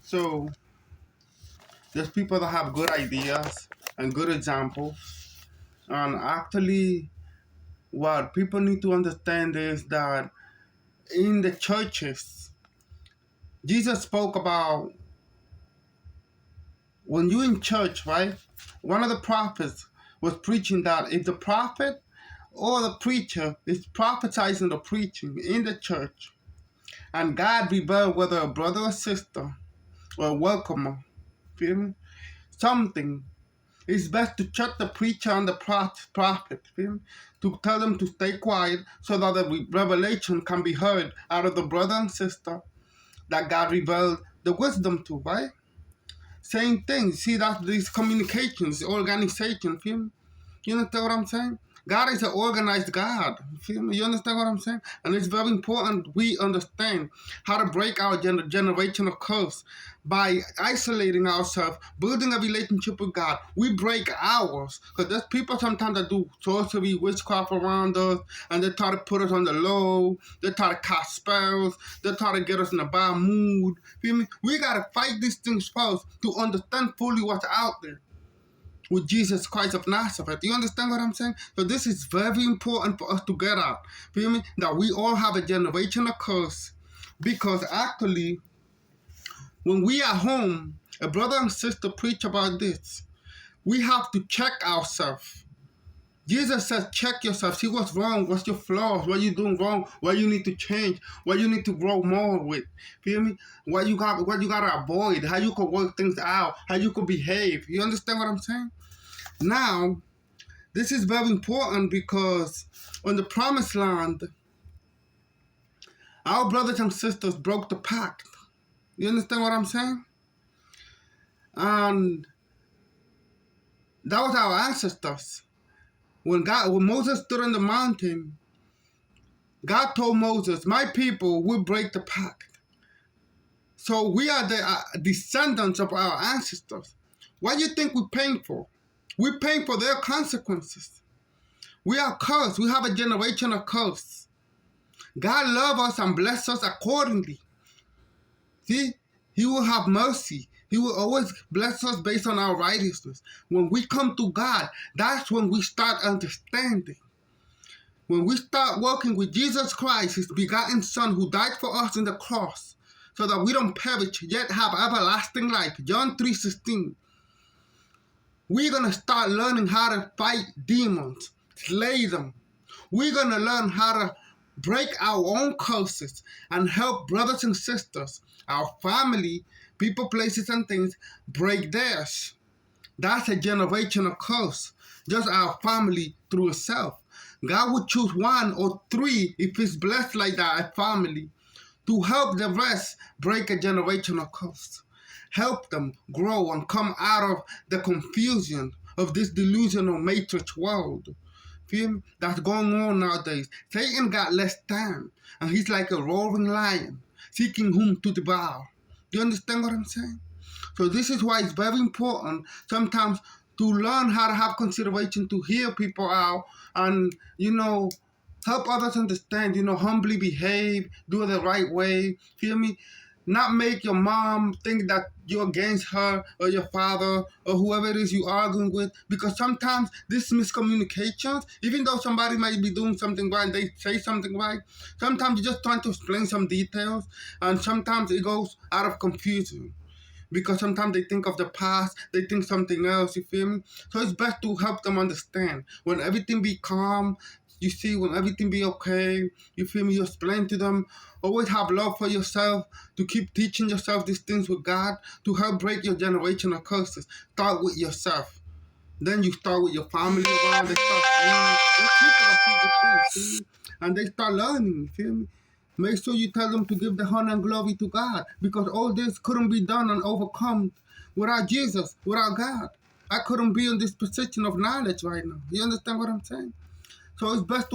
So there's people that have good ideas and good examples. And actually, what people need to understand is that in the churches, Jesus spoke about when you're in church, right? One of the prophets was preaching that if the prophet or the preacher is prophetizing or preaching in the church, and God revealed whether a brother or sister or a welcomer, feel me? Something, it's best to check the preacher and the prophet, feel me? To tell them to stay quiet so that the revelation can be heard out of the brother and sister that God revealed the wisdom to, right? Same thing. See that these communications, organization, feel me? You understand what I'm saying? God is an organized God. You feel me? You understand what I'm saying? And it's very important we understand how to break our generational curse by isolating ourselves, building a relationship with God. We break ours. Because there's people sometimes that do sorcery, witchcraft around us, and they try to put us on the low. They try to cast spells. They try to get us in a bad mood. Feel me? We got to fight these things first to understand fully what's out there with Jesus Christ of Nazareth. Do you understand what I'm saying? So this is very important for us to get out. Feel me? That we all have a generational curse. Because actually, when we are home, a brother and sister preach about this. We have to check ourselves. Jesus says, check yourself. See what's wrong. What's your flaws? What you doing wrong? What you need to change? What you need to grow more with? Feel me? What you gotta avoid? How you can work things out? How you can behave? You understand what I'm saying? Now, this is very important because on the promised land, our brothers and sisters broke the pact. You understand what I'm saying? And that was our ancestors. When Moses stood on the mountain, God told Moses, my people will break the pact. So we are the descendants of our ancestors. What do you think we're paying for? We're paying for their consequences. We are cursed. We have a generational curse. God loves us and bless us accordingly. See, He will have mercy. He will always bless us based on our righteousness. When we come to God, that's when we start understanding. When we start working with Jesus Christ, His begotten Son, who died for us on the cross, so that we don't perish, yet have everlasting life. John 3:16. We're going to start learning how to fight demons, slay them. We're going to learn how to break our own curses and help brothers and sisters, our family, people, places, and things, break theirs. That's a generational curse. Just our family through itself. God would choose one or three, if it's blessed like that, a family, to help the rest break a generational curse. Help them grow and come out of the confusion of this delusional matrix world. Feel me? That's going on nowadays. Satan got less time, and he's like a roaring lion, seeking whom to devour. Do you understand what I'm saying? So this is why it's very important sometimes to learn how to have consideration, to hear people out, and, help others understand, humbly behave, do it the right way, feel me? Not make your mom think that you're against her or your father or whoever it is you're arguing with, because sometimes this miscommunications, even though somebody might be doing something right, they say something right, sometimes you're just trying to explain some details, and sometimes it goes out of confusion. Because sometimes they think of the past, they think something else, you feel me? So it's best to help them understand. When everything be calm, you see, when everything be okay, you feel me? You explain to them. Always have love for yourself, to keep teaching yourself these things with God, to help break your generational curses. Start with yourself. Then you start with your family around, they start seeing, there's people that see the things, and they start learning, you feel me? Make sure you tell them to give the honor and glory to God, because all this couldn't be done and overcome without Jesus, without God. I couldn't be in this position of knowledge right now. You understand what I'm saying? So it's best to